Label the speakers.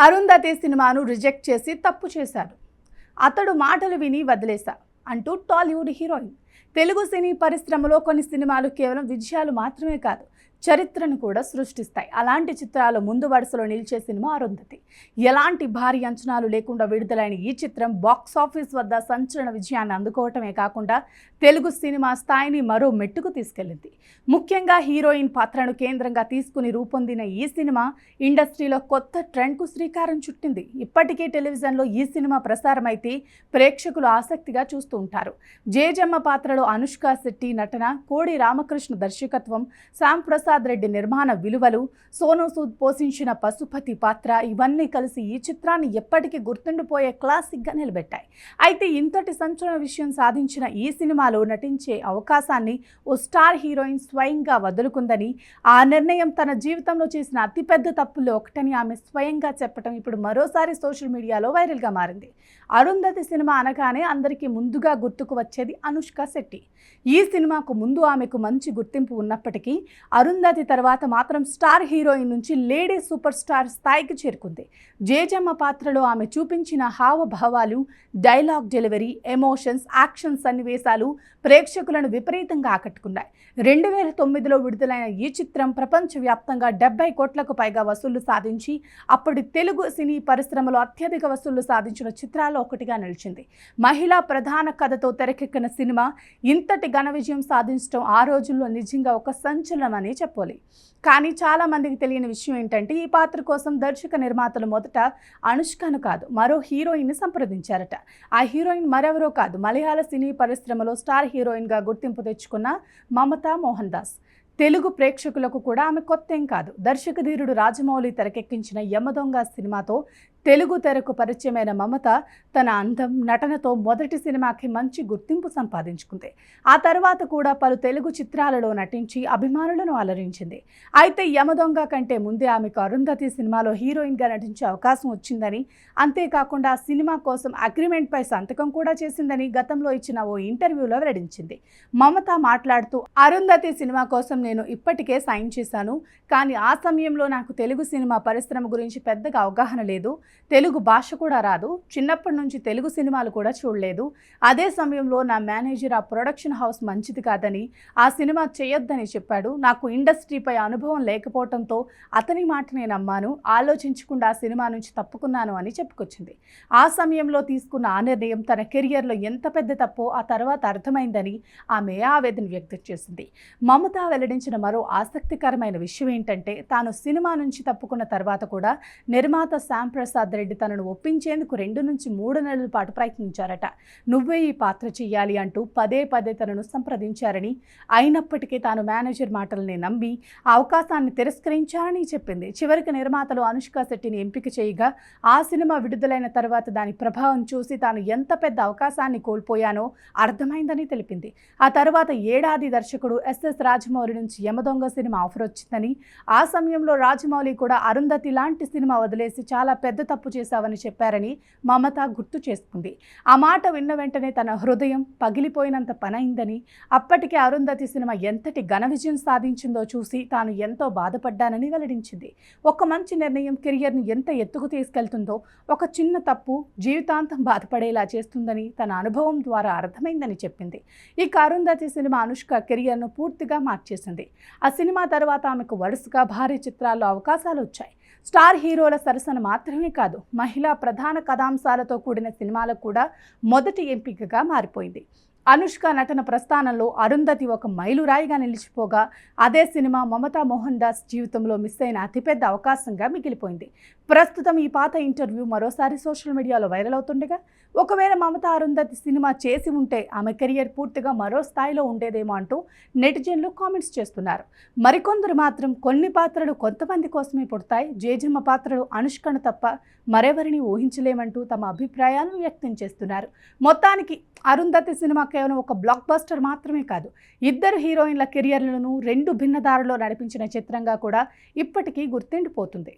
Speaker 1: అరుంధతి సినిమాను రిజెక్ట్ చేసి తప్పు చేశారు. అతడు మాటలు విని వదిలేశా అంటూ టాలీవుడ్ హీరోయిన్. తెలుగు సినీ పరిశ్రమలో కొన్ని సినిమాలు కేవలం విజయాలు మాత్రమే కాదు, చరిత్రను కూడా సృష్టిస్తాయి. అలాంటి చిత్రాలు ముందు వరుసలో నిలిచే సినిమా అరుంధతి. ఎలాంటి భారీ అంచనాలు లేకుండా విడుదలైన ఈ చిత్రం బాక్స్ ఆఫీస్ వద్ద సంచలన విజయాన్ని అందుకోవటమే కాకుండా తెలుగు సినిమా స్థాయిని మరో మెట్టుకు తీసుకెళ్లింది. ముఖ్యంగా హీరోయిన్ పాత్రను కేంద్రంగా తీసుకుని రూపొందిన ఈ సినిమా ఇండస్ట్రీలో కొత్త ట్రెండ్కు శ్రీకారం చుట్టింది. ఇప్పటికే టెలివిజన్లో ఈ సినిమా ప్రసారమైతే ప్రేక్షకులు ఆసక్తిగా చూస్తూ ఉంటారు. జేజమ్మ పాత్రలో అనుష్క శెట్టి నటన, కోడి రామకృష్ణ దర్శకత్వం, శ్యామ్ ప్రసాద్ రెడ్డి నిర్మాణ విలువలు, సోనూ సూద్ పోషించిన పశుపతి పాత్ర ఇవన్నీ కలిసి ఈ చిత్రాన్ని ఎప్పటికీ గుర్తుండిపోయే క్లాసిక్గా నిలబెట్టాయి. అయితే ఇంతటి సంచలన విషయం సాధించిన ఈ సినిమాలో నటించే అవకాశాన్ని ఓ స్టార్ హీరోయిన్ స్వయంగా వదులుకుందని, ఆ నిర్ణయం తన జీవితంలో చేసిన అతిపెద్ద తప్పుల్లో ఒకటని ఆమె స్వయంగా చెప్పడం ఇప్పుడు మరోసారి సోషల్ మీడియాలో వైరల్గా మారింది. అరుంధతి సినిమా అనగానే అందరికీ ముందుగా గుర్తుకు వచ్చేది అనుష్క శెట్టి. ఈ సినిమాకు ముందు ఆమెకు మంచి గుర్తింపు ఉన్నప్పటికీ అరుంధతి తర్వాత మాత్రం స్టార్ హీరోయిన్ నుంచి లేడీ సూపర్ స్టార్ స్థాయికి చేరుకుంది. జేజమ్మ పాత్రలో ఆమె చూపించిన హావభావాలు, డైలాగ్ డెలివరీ, ఎమోషన్స్, యాక్షన్ సన్నివేశాలు ప్రేక్షకులను విపరీతంగా ఆకట్టుకున్నాయి. 2009లో విడుదలైన ఈ చిత్రం ప్రపంచవ్యాప్తంగా 70 కోట్లకు పైగా వసూళ్లు సాధించి అప్పటి తెలుగు సినీ పరిశ్రమలో అత్యధిక వసూళ్లు సాధించిన చిత్రాల్లో ఒకటిగా నిలిచింది. మహిళా ప్రధాన కథతో తెరకెక్కిన సినిమా ఇంతటి ఘన విజయం సాధించడం ఆ రోజుల్లో నిజంగా ఒక సంచలనం అని చెప్పాలి. కానీ చాలా మందికి తెలియని విషయం ఏంటంటే, ఈ పాత్ర కోసం దర్శక నిర్మాతలు మొదట అనుష్కను కాదు, మరో హీరోయిన్ని సంప్రదించారట. ఆ హీరోయిన్ మరెవరో కాదు, మలయాళ సినీ పరిశ్రమలో స్టార్ హీరోయిన్గా గుర్తింపు తెచ్చుకున్న మమతా మోహన్ దాస్. తెలుగు ప్రేక్షకులకు కూడా ఆమె కొత్తేం కాదు. దర్శకధీరుడు రాజమౌళి తెరకెక్కించిన యమదొంగ సినిమాతో తెలుగు తెరకు పరిచయమైన మమత తన అందం, నటనతో మొదటి సినిమాకి మంచి గుర్తింపు సంపాదించుకుంది. ఆ తర్వాత కూడా పలు తెలుగు చిత్రాలలో నటించి అభిమానులను అలరించింది. అయితే యమదొంగ కంటే ముందే ఆమెకు అరుంధతి సినిమాలో హీరోయిన్గా నటించే అవకాశం వచ్చిందని, అంతేకాకుండా ఆ సినిమా కోసం అగ్రిమెంట్పై సంతకం కూడా చేసిందని గతంలో ఇచ్చిన ఓ ఇంటర్వ్యూలో వెల్లడించింది. మమత మాట్లాడుతూ, అరుంధతి సినిమా కోసం నేను ఇప్పటికే సైన్ చేశాను, కానీ ఆ సమయంలో నాకు తెలుగు సినిమా పరిశ్రమ గురించి పెద్దగా అవగాహన లేదు, తెలుగు భాష కూడా రాదు, చిన్నప్పటి నుంచి తెలుగు సినిమాలు కూడా చూడలేదు. అదే సమయంలో నా మేనేజర్ ఆ ప్రొడక్షన్ హౌస్ మంచిది కాదని, ఆ సినిమా చేయొద్దని చెప్పాడు. నాకు ఇండస్ట్రీపై అనుభవం లేకపోవడంతో అతని మాట నేను నమ్మాను, ఆలోచించకుండా ఆ సినిమా నుంచి తప్పుకున్నాను అని చెప్పుకొచ్చింది. ఆ సమయంలో తీసుకున్న ఆ నిర్ణయం తన కెరియర్లో ఎంత పెద్ద తప్పో ఆ తర్వాత అర్థమైందని ఆమె ఆవేదన వ్యక్తం చేసింది. మమత వెల్లడించిన మరో ఆసక్తికరమైన విషయం ఏంటంటే, తాను సినిమా నుంచి తప్పుకున్న తర్వాత కూడా నిర్మాత శ్యామ్ ప్రసాద్ రెడ్డి తనను ఒప్పించేందుకు 2 నుంచి 3 నెలల పాటు ప్రయత్నించారట. నువ్వే ఈ పాత్ర చెయ్యాలి అంటూ పదే తనను సంప్రదించారని, అయినప్పటికీ తాను మేనేజర్ మాటల్ని నమ్మి ఆ అవకాశాన్ని తిరస్కరించారని చెప్పింది. చివరికి నిర్మాతలు అనుష్క శెట్టిని ఎంపిక చేయగా ఆ సినిమా విడుదలైన తర్వాత దాని ప్రభావం చూసి తాను ఎంత పెద్ద అవకాశాన్ని కోల్పోయానో అర్థమైందని తెలిపింది. ఆ తర్వాత ఏడాది దర్శకుడు ఎస్ఎస్ రాజమౌళి నుంచి యమదొంగ సినిమా ఆఫర్ వచ్చిందని, ఆ సమయంలో రాజమౌళి కూడా అరుంధతి లాంటి సినిమా వదిలేసి చాలా పెద్ద తప్పు చేశావని చెప్పారని మమత గుర్తు చేసుకుంది. ఆ మాట విన్న వెంటనే తన హృదయం పగిలిపోయినంత పనైందని, అప్పటికే అరుంధతి సినిమా ఎంతటి ఘన విజయం సాధించిందో చూసి తాను ఎంతో బాధపడ్డానని వెల్లడించింది. ఒక మంచి నిర్ణయం కెరియర్ను ఎంత ఎత్తుకు తీసుకెళ్తుందో, ఒక చిన్న తప్పు జీవితాంతం బాధపడేలా చేస్తుందని తన అనుభవం ద్వారా అర్థమైందని చెప్పింది. ఇక అరుంధతి సినిమా అనుష్క కెరియర్ను పూర్తిగా మార్చేసింది. ఆ సినిమా తర్వాత ఆమెకు వరుసగా భారీ చిత్రాల్లో అవకాశాలు వచ్చాయి. స్టార్ హీరోల సరసన మాత్రమే కాదు, మహిళా ప్రధాన కథాంశాలతో కూడిన సినిమాలకు కూడా మొదటి ఎంపికగా మారిపోయింది. అనుష్క నటన ప్రస్థానంలో అరుంధతి ఒక మైలురాయిగా నిలిచిపోగా, అదే సినిమా మమతా మోహన్ దాస్ జీవితంలో మిస్ అయిన అతిపెద్ద అవకాశంగా మిగిలిపోయింది. ప్రస్తుతం ఈ పాత ఇంటర్వ్యూ మరోసారి సోషల్ మీడియాలో వైరల్ అవుతుండగా, ఒకవేళ మమత అరుంధతి సినిమా చేసి ఉంటే ఆమె కెరియర్ పూర్తిగా మరో స్థాయిలో ఉండేదేమో అంటూ నెటిజన్లు కామెంట్స్ చేస్తున్నారు. మరికొందరు మాత్రం కొన్ని పాత్రలు కొంతమంది కోసమే పుడతాయి, జేజమ్మ పాత్రలు అనుష్కను తప్ప మరెవరిని ఊహించలేమంటూ తమ అభిప్రాయాలను వ్యక్తం చేస్తున్నారు. మొత్తానికి అరుంధతి సినిమా కేవలం ఒక బ్లాక్ బస్టర్ మాత్రమే కాదు, ఇద్దరు హీరోయిన్ల కెరియర్లను 2 భిన్న దారుల్లో నడిపించిన చిత్రంగా కూడా ఇప్పటికీ గుర్తుండిపోతుంది.